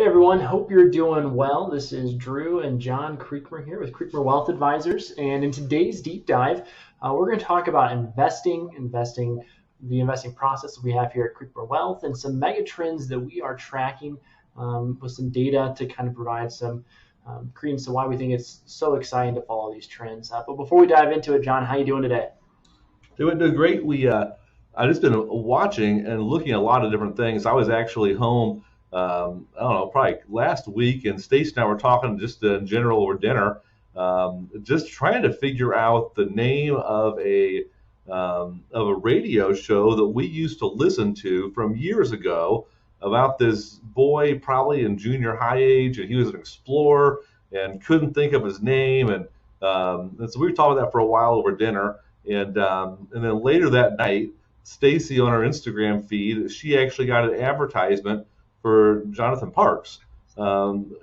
Hey everyone, hope you're doing well. This is Drew and John Creekmer here with Creekmer Wealth Advisors. And in today's deep dive, we're going to talk about the investing process that we have here at Creekmer Wealth, and some mega trends that we are tracking with some data to kind of provide some credence to why we think it's so exciting to follow these trends. But before we dive into it, John, how you doing today? Doing great. I just been watching and looking at a lot of different things. I was actually home, I don't know, probably last week, and Stacey and I were talking just in general over dinner, just trying to figure out the name of a radio show that we used to listen to from years ago about this boy, probably in junior high age, and he was an explorer and couldn't think of his name, and so we were talking about that for a while over dinner. And then later that night, Stacy on her Instagram feed, she actually got an advertisement for Jonathan Parks,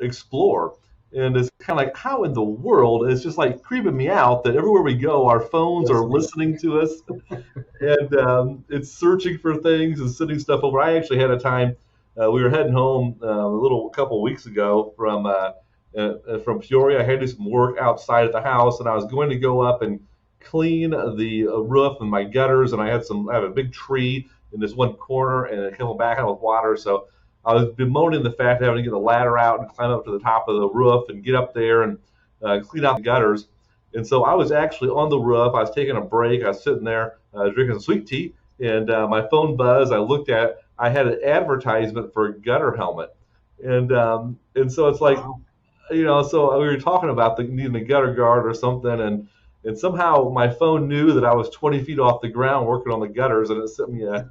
Explore. And it's kind of like, how in the world? It's just like creeping me out that everywhere we go, our phones are listening to us, and it's searching for things and sending stuff over. I actually had a time, we were heading home a couple of weeks ago from Peoria. I had to do some work outside of the house, and I was going to go up and clean the roof and my gutters, and I have a big tree in this one corner, and it came back out with water. So I was bemoaning the fact of having to get a ladder out and climb up to the top of the roof and get up there and clean out the gutters. And so I was actually on the roof. I was taking a break. I was sitting there drinking some sweet tea, and my phone buzzed. I looked at it. I had an advertisement for a gutter helmet, and so it's like, so we were talking about needing a gutter guard or something, and somehow my phone knew that I was 20 feet off the ground working on the gutters, and it sent me an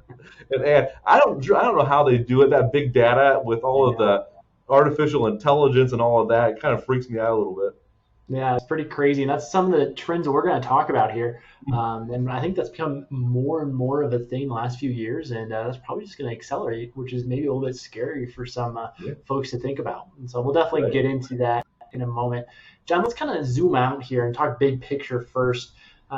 ad. I don't know how they do it. That big data with all of the artificial intelligence and all of that, it kind of freaks me out a little bit. Yeah, it's pretty crazy, and that's some of the trends that we're going to talk about here. And I think that's become more and more of a thing the last few years, and that's probably just going to accelerate, which is maybe a little bit scary for some folks to think about. And so we'll definitely get into that in a moment. John, let's kind of zoom out here and talk big picture first.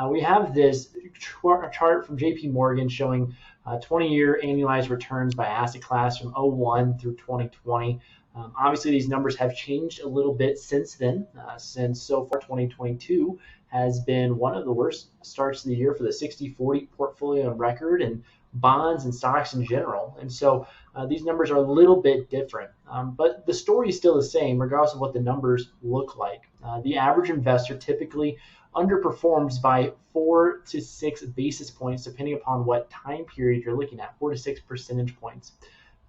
We have this chart from JP Morgan showing 20-year annualized returns by asset class from '01 through 2020. Obviously, these numbers have changed a little bit since then, since so far 2022 has been one of the worst starts of the year for the 60-40 portfolio on record, and bonds and stocks in general. And so these numbers are a little bit different, but the story is still the same regardless of what the numbers look like. The average investor typically underperforms by 4 to 6 basis points, depending upon what time period you're looking at, 4 to 6 percentage points.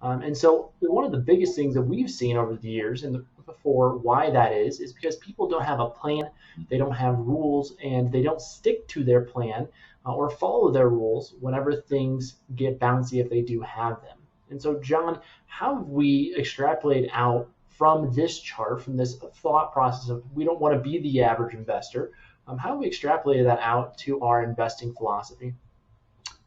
And so one of the biggest things that we've seen over the years, and for why that is because people don't have a plan, they don't have rules, and they don't stick to their plan or follow their rules whenever things get bouncy, if they do have them. And so, John, how have we extrapolated out from this chart, from this thought process of we don't want to be the average investor, how have we extrapolated that out to our investing philosophy?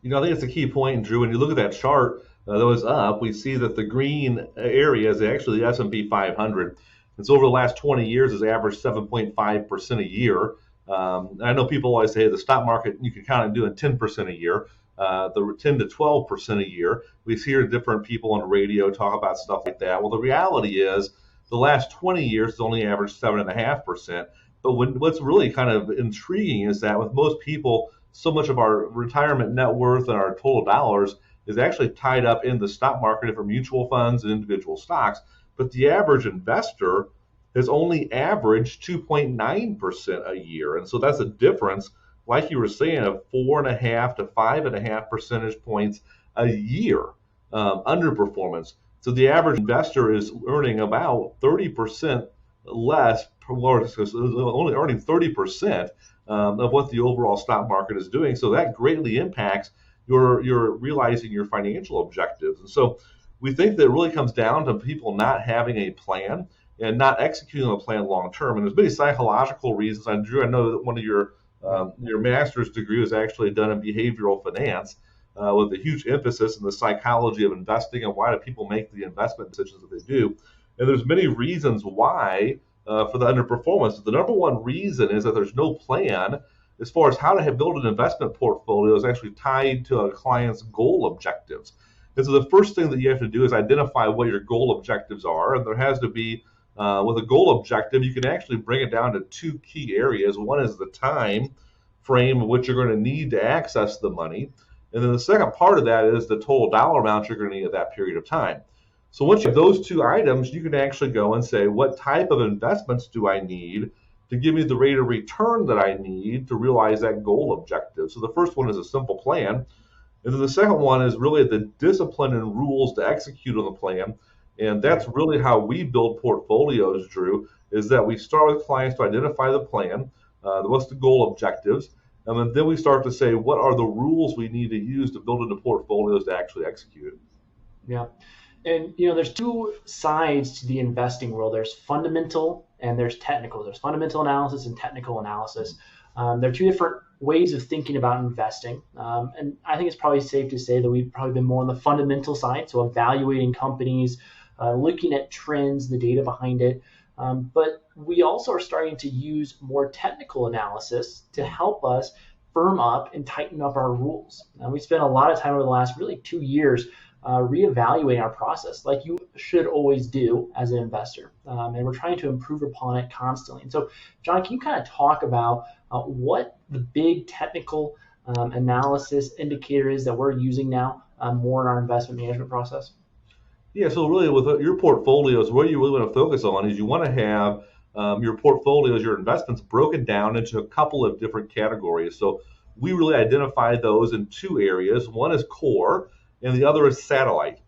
I think it's a key point, Drew. When you look at that chart that was up, we see that the green area is actually the S&P 500. And so over the last 20 years, it's averaged 7.5% a year. I know people always say the stock market, you can count on doing 10% a year, the 10 to 12% a year. We hear different people on the radio talk about stuff like that. Well, the reality is the last 20 years it's only averaged 7.5%. But what's really kind of intriguing is that with most people, so much of our retirement net worth and our total dollars is actually tied up in the stock market for mutual funds and individual stocks. But the average investor has only averaged 2.9% a year. And so that's a difference, like you were saying, of 4.5 to 5.5 percentage points a year underperformance. So the average investor is earning about 30% less, only earning 30% of what the overall stock market is doing. So that greatly impacts your realizing your financial objectives. And so we think that it really comes down to people not having a plan and not executing a plan long term. And there's many psychological reasons. Drew, I know that one of your master's degree was actually done in behavioral finance with a huge emphasis in the psychology of investing and why do people make the investment decisions that they do. And there's many reasons why for the underperformance. The number one reason is that there's no plan as far as how to build an investment portfolio is actually tied to a client's goal objectives. And so the first thing that you have to do is identify what your goal objectives are. And there has to be, with a goal objective, you can actually bring it down to two key areas. One is the time frame of which you're going to need to access the money. And then the second part of that is the total dollar amount you're going to need at that period of time. So once you have those two items, you can actually go and say, what type of investments do I need to give me the rate of return that I need to realize that goal objective? So the first one is a simple plan. And then the second one is really the discipline and rules to execute on the plan. And that's really how we build portfolios, Drew, is that we start with clients to identify the plan, what's the goal objectives, and then we start to say, what are the rules we need to use to build into portfolios to actually execute it? Yeah. And, there's two sides to the investing world. There's fundamental and there's technical. There's fundamental analysis and technical analysis. They're two different ways of thinking about investing. And I think it's probably safe to say that we've probably been more on the fundamental side, so evaluating companies, looking at trends, the data behind it. But we also are starting to use more technical analysis to help us firm up and tighten up our rules. And we spent a lot of time over the last really 2 years reevaluating our process, like you should always do as an investor. And we're trying to improve upon it constantly. And so, John, can you kind of talk about what the big technical analysis indicator is that we're using now more in our investment management process? Yeah, so really with your portfolios, what you really want to focus on is you want to have your portfolios, your investments broken down into a couple of different categories. So we really identify those in two areas. One is core and the other is satellite.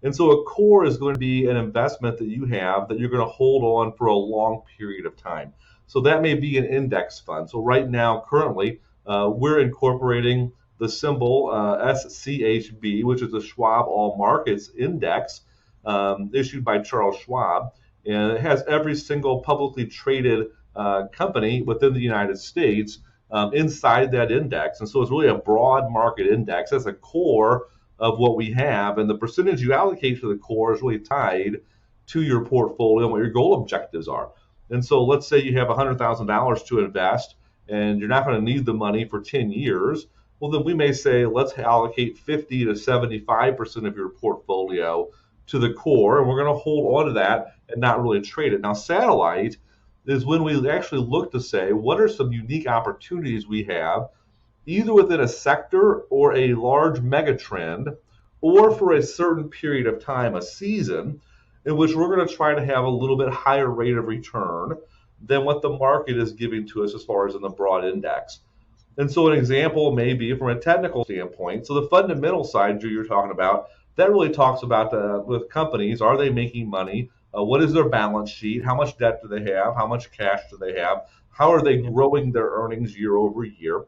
And so a core is going to be an investment that you have that you're going to hold on for a long period of time. So that may be an index fund. So right now, currently, we're incorporating the symbol SCHB, which is the Schwab All Markets Index, issued by Charles Schwab. And it has every single publicly traded company within the United States inside that index. And so it's really a broad market index. That's a core of what we have. And the percentage you allocate to the core is really tied to your portfolio and what your goal objectives are. And so let's say you have $100,000 to invest and you're not going to need the money for 10 years. Well, then we may say, let's allocate 50 to 75% of your portfolio to the core, and we're going to hold on to that and not really trade it. Now, satellite is when we actually look to say, what are some unique opportunities we have, either within a sector or a large mega trend, or for a certain period of time, a season, in which we're going to try to have a little bit higher rate of return than what the market is giving to us as far as in the broad index. And so an example may be from a technical standpoint. So the fundamental side, Drew, you're talking about, that really talks about with companies, are they making money? What is their balance sheet? How much debt do they have? How much cash do they have? How are they growing their earnings year over year?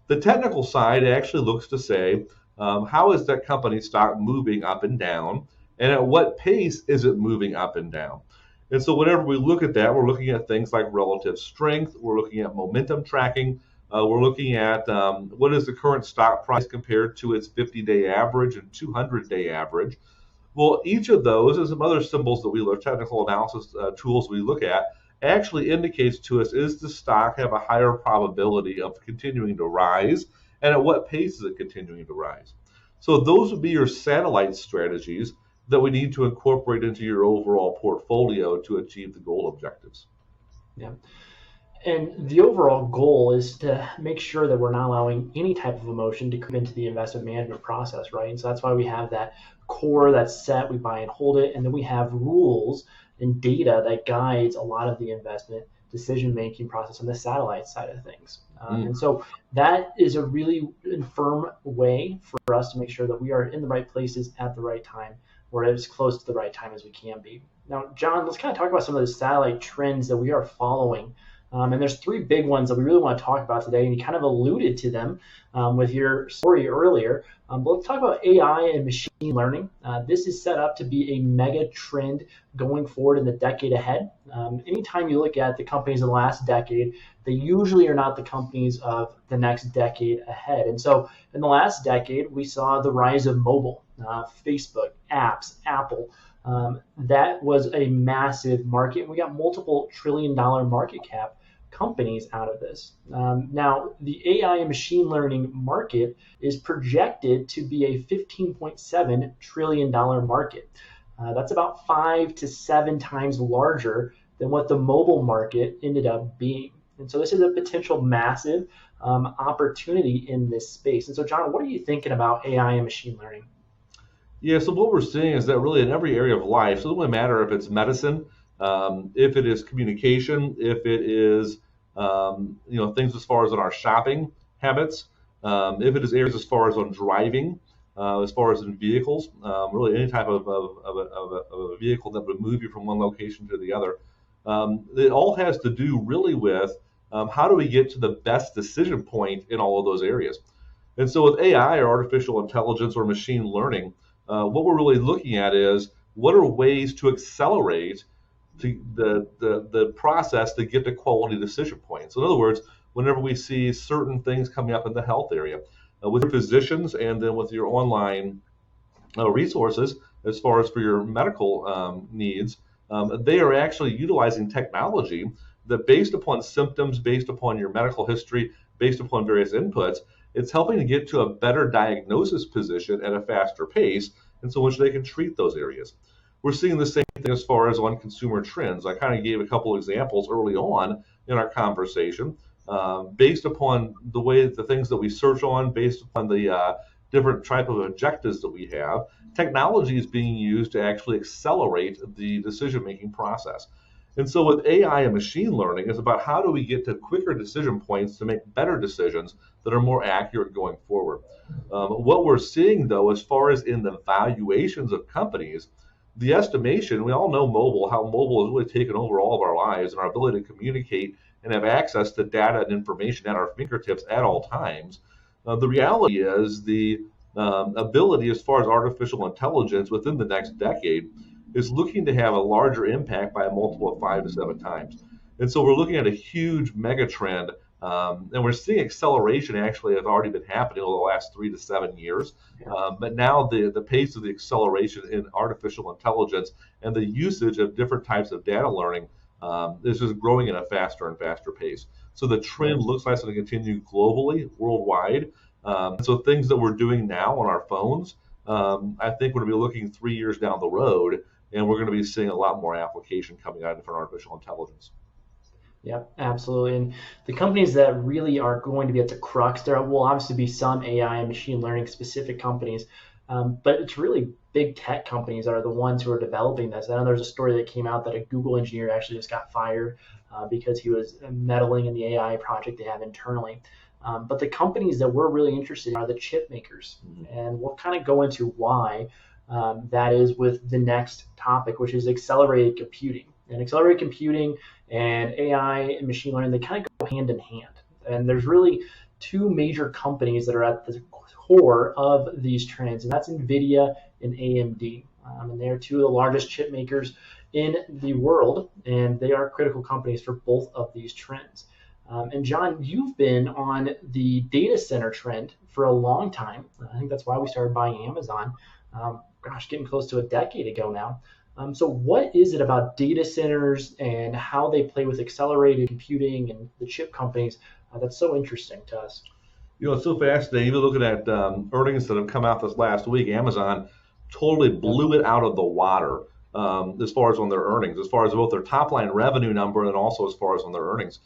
The technical side actually looks to say, how is that company stock moving up and down? And at what pace is it moving up and down? And so whenever we look at that, we're looking at things like relative strength. We're looking at momentum tracking. We're looking at what is the current stock price compared to its 50-day average and 200-day average. Well, each of those and some other symbols that we look, technical analysis tools we look at, actually indicates to us, is the stock have a higher probability of continuing to rise, and at what pace is it continuing to rise? So those would be your satellite strategies that we need to incorporate into your overall portfolio to achieve the goal objectives. Yeah. And the overall goal is to make sure that we're not allowing any type of emotion to come into the investment management process, right? And so that's why we have that core that's set, we buy and hold it, and then we have rules and data that guides a lot of the investment decision-making process on the satellite side of things. And so that is a really firm way for us to make sure that we are in the right places at the right time, or as close to the right time as we can be. Now, John, let's kind of talk about some of the satellite trends that we are following. And there's three big ones that we really want to talk about today, and you kind of alluded to them with your story earlier. But let's talk about AI and machine learning. This is set up to be a mega trend going forward in the decade ahead. Anytime you look at the companies in the last decade, they usually are not the companies of the next decade ahead. And so in the last decade, we saw the rise of mobile, Facebook, apps, Apple. That was a massive market. We got multiple $1 trillion market cap companies out of this. Now, the AI and machine learning market is projected to be a $15.7 trillion market. That's about 5 to 7 times larger than what the mobile market ended up being. And so this is a potential massive opportunity in this space. And so, John, what are you thinking about AI and machine learning? Yeah, so what we're seeing is that really in every area of life, so it doesn't matter if it's medicine, if it is communication, if it is things as far as in our shopping habits, if it is areas as far as on driving, as far as in vehicles, really any type of a vehicle that would move you from one location to the other. It all has to do really with how do we get to the best decision point in all of those areas. And so with AI or artificial intelligence or machine learning, what we're really looking at is what are ways to accelerate the process to get to quality decision points. So in other words, whenever we see certain things coming up in the health area, with your physicians and then with your online resources, as far as for your medical needs, they are actually utilizing technology that based upon symptoms, based upon your medical history, based upon various inputs, it's helping to get to a better diagnosis position at a faster pace, and so which they can treat those areas. We're seeing the same thing as far as on consumer trends. I kind of gave a couple examples early on in our conversation, based upon the way the things that we search on, based upon the different type of objectives that we have. Technology is being used to actually accelerate the decision-making process. And so with AI and machine learning, it's about how do we get to quicker decision points to make better decisions that are more accurate going forward. What we're seeing, though, as far as in the valuations of companies, the estimation, we all know how mobile has really taken over all of our lives and our ability to communicate and have access to data and information at our fingertips at all times. The reality is the ability as far as artificial intelligence within the next decade is looking to have a larger impact by a multiple of 5 to 7 times. And so we're looking at a huge mega trend, and we're seeing acceleration actually have already been happening over the last 3 to 7 years. But now the pace of the acceleration in artificial intelligence and the usage of different types of data learning is just growing at a faster and faster pace. So the trend looks like it's going to continue globally, worldwide. So things that we're doing now on our phones, I think we're going to be looking 3 years down the road, and we're going to be seeing a lot more application coming out from artificial intelligence. Yeah, absolutely. And the companies that really are going to be at the crux, there will obviously be some AI and machine learning specific companies, but it's really big tech companies that are the ones who are developing this. I know there's a story that came out that a Google engineer actually just got fired because he was meddling in the AI project they have internally. But the companies that we're really interested in are the chip makers. And we'll kind of go into why that is with the next topic, which is accelerated computing. And accelerated computing and AI and machine learning, they kind of go hand in hand. And there's really two major companies that are at the core of these trends, and that's NVIDIA and AMD. And they are two of the largest chip makers in the world, and they are critical companies for both of these trends. And John, you've been on the data center trend for a long time. I think that's why we started buying Amazon, getting close to a decade ago now. So what is it about data centers and how they play with accelerated computing and the chip companies that's so interesting to us? It's so fascinating. Even looking at earnings that have come out this last week, Amazon totally blew it out of the water as far as on their earnings, as far as both their top line revenue number and also as far as on their earnings.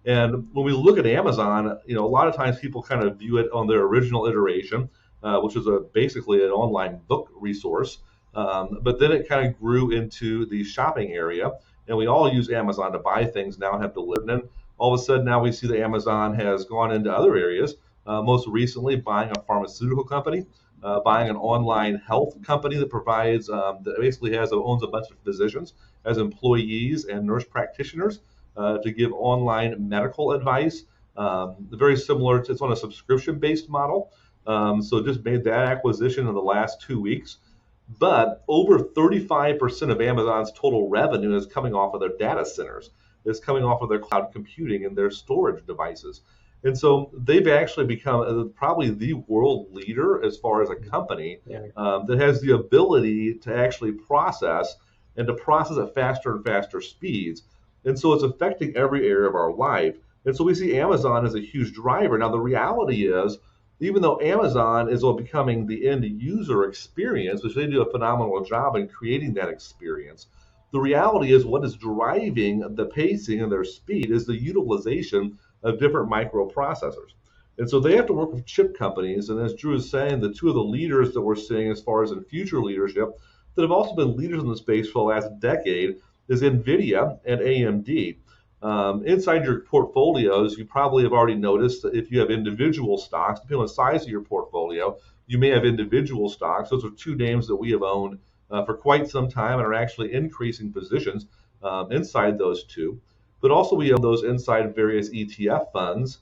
And when we look at Amazon, a lot of times people kind of view it on their original iteration, which is basically an online book resource. But then it kind of grew into the shopping area, and we all use Amazon to buy things now and have delivered. And all of a sudden now we see that Amazon has gone into other areas, most recently buying a pharmaceutical company, buying an online health company that provides, that basically owns a bunch of physicians as employees and nurse practitioners to give online medical advice. Very similar it's on a subscription-based model. So just made that acquisition in the last 2 weeks. But over 35% of Amazon's total revenue is coming off of their data centers. It's coming off of their cloud computing and their storage devices. And so they've actually become probably the world leader as far as a company that has the ability to actually process at faster and faster speeds. And so it's affecting every area of our life. And so we see Amazon as a huge driver. Now, the reality is, even though Amazon is becoming the end user experience, which they do a phenomenal job in creating that experience, the reality is what is driving the pacing and their speed is the utilization of different microprocessors. And so they have to work with chip companies. And as Drew is saying, the two of the leaders that we're seeing as far as in future leadership that have also been leaders in the space for the last decade is NVIDIA and AMD. Inside your portfolios, you probably have already noticed that if you have individual stocks, depending on the size of your portfolio, you may have individual stocks. Those are two names that we have owned for quite some time and are actually increasing positions inside those two. But also we own those inside various ETF funds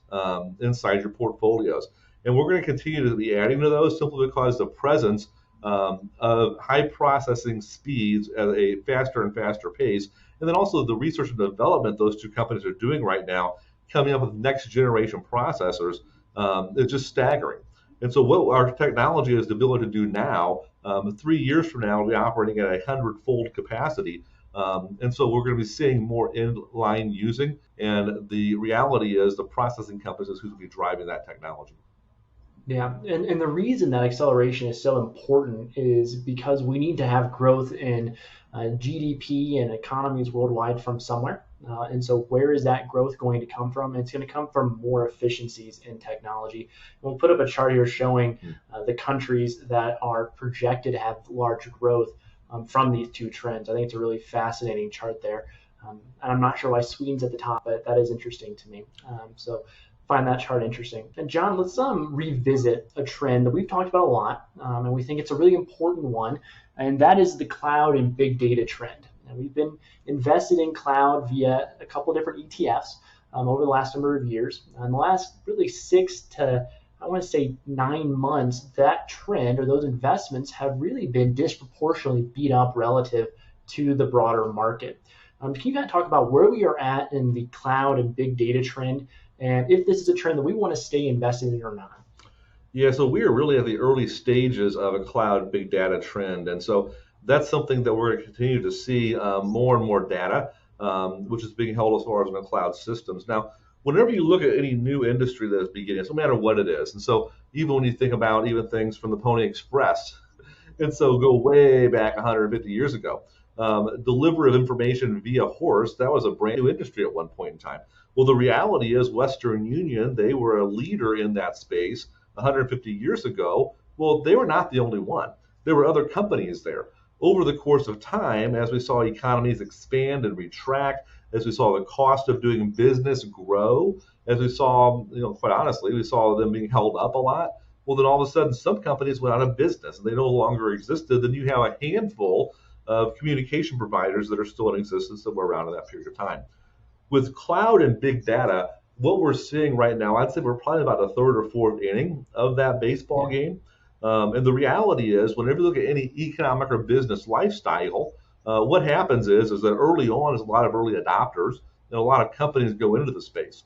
inside your portfolios. And we're going to continue to be adding to those simply because the presence of high processing speeds at a faster and faster pace, and then also the research and development those two companies are doing right now, coming up with next generation processors, is just staggering. And so what our technology has the ability to do now, 3 years from now, we'll be operating at 100-fold capacity. And so we're going to be seeing more inline using. And the reality is the processing companies is who's going to be driving that technology. Yeah, and the reason that acceleration is so important is because we need to have growth in GDP and economies worldwide from somewhere. And so where is that growth going to come from? It's going to come from more efficiencies in technology. And we'll put up a chart here showing the countries that are projected to have large growth from these two trends. I think it's a really fascinating chart there. And I'm not sure why Sweden's at the top, but that is interesting to me. So find that chart interesting. And John, let's revisit a trend that we've talked about a lot, and we think it's a really important one, and that is the cloud and big data trend. And we've been invested in cloud via a couple of different ETFs over the last number of years. In the last really 6 to, I want to say 9 months, that trend or those investments have really been disproportionately beat up relative to the broader market. Can you kind of talk about where we are at in the cloud and big data trend, and if this is a trend that we want to stay invested in or not? Yeah, so we are really at the early stages of a cloud big data trend. And so that's something that we're going to continue to see more and more data, which is being held as far as in the cloud systems. Now, whenever you look at any new industry that is beginning, no matter what it is, and so even when you think about even things from the Pony Express, and so go way back 150 years ago, delivery of information via horse, that was a brand new industry at one point in time. Well, the reality is Western Union, they were a leader in that space 150 years ago. Well, they were not the only one. There were other companies there. Over the course of time, as we saw economies expand and retract, as we saw the cost of doing business grow, as we saw, quite honestly, we saw them being held up a lot. Well, then all of a sudden, some companies went out of business and they no longer existed. Then you have a handful of communication providers that are still in existence that were around in that period of time. With cloud and big data, what we're seeing right now, I'd say we're probably about a third or fourth inning of that baseball game. And the reality is, whenever you look at any economic or business lifestyle, what happens is that early on is a lot of early adopters and a lot of companies go into the space.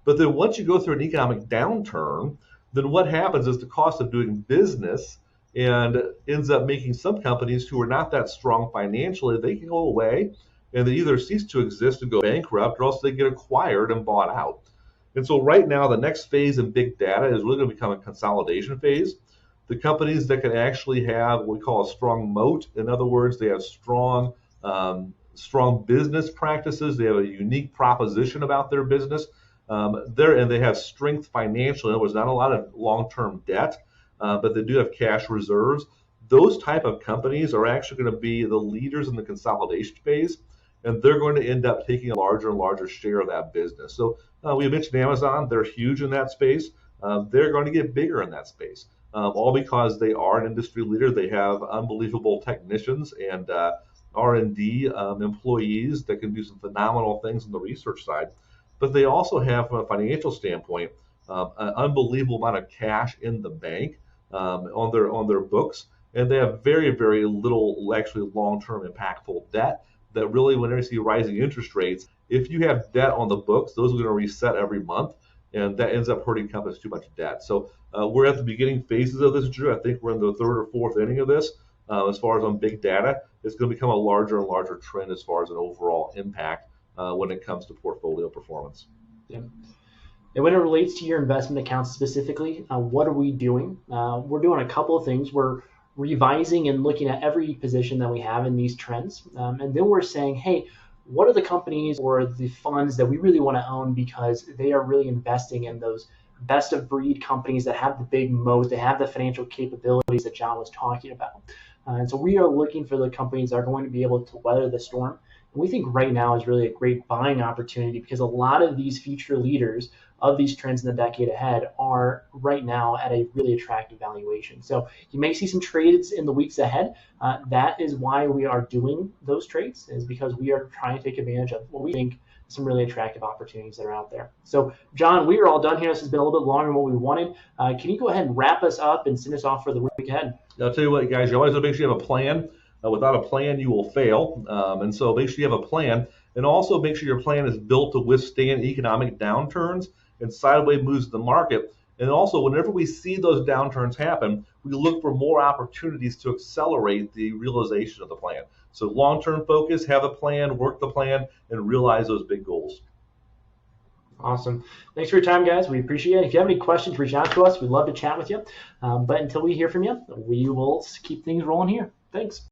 But then once you go through an economic downturn, then what happens is the cost of doing business and ends up making some companies who are not that strong financially, they can go away and they either cease to exist and go bankrupt, or else they get acquired and bought out. And so right now, the next phase in big data is really going to become a consolidation phase. The companies that can actually have what we call a strong moat, in other words, they have strong business practices, they have a unique proposition about their business, and they have strength financially. In other words, not a lot of long-term debt, but they do have cash reserves. Those type of companies are actually going to be the leaders in the consolidation phase, and they're going to end up taking a larger and larger share of that business. So we mentioned Amazon. They're huge in that space. They're going to get bigger in that space, all because they are an industry leader. They have unbelievable technicians and R&D employees that can do some phenomenal things on the research side. But they also have, from a financial standpoint, an unbelievable amount of cash in the bank on their books. And they have very, very little actually long-term impactful debt that really, whenever you see rising interest rates, if you have debt on the books, those are going to reset every month, and that ends up hurting companies too much debt. So we're at the beginning phases of this, Drew. I think we're in the third or fourth inning of this. As far as on big data, it's going to become a larger and larger trend as far as an overall impact when it comes to portfolio performance. Yeah. And when it relates to your investment accounts specifically, what are we doing? We're doing a couple of things. We're revising and looking at every position that we have in these trends. And then we're saying, hey, what are the companies or the funds that we really want to own because they are really investing in those best of breed companies that have the big moat, they have the financial capabilities that John was talking about. And so we are looking for the companies that are going to be able to weather the storm. And we think right now is really a great buying opportunity because a lot of these future leaders of these trends in the decade ahead are right now at a really attractive valuation. So you may see some trades in the weeks ahead. That is why we are doing those trades, is because we are trying to take advantage of what we think some really attractive opportunities that are out there. So John, we are all done here. This has been a little bit longer than what we wanted. Can you go ahead and wrap us up and send us off for the week ahead? I'll tell you what, guys, you always want to make sure you have a plan. Without a plan, you will fail. And so make sure you have a plan, and also make sure your plan is built to withstand economic downturns and sideways moves in the market. And also, whenever we see those downturns happen, we look for more opportunities to accelerate the realization of the plan. So long-term focus, have a plan, work the plan, and realize those big goals. Awesome. Thanks for your time, guys. We appreciate it. If you have any questions, reach out to us. We'd love to chat with you. But until we hear from you, we will keep things rolling here. Thanks.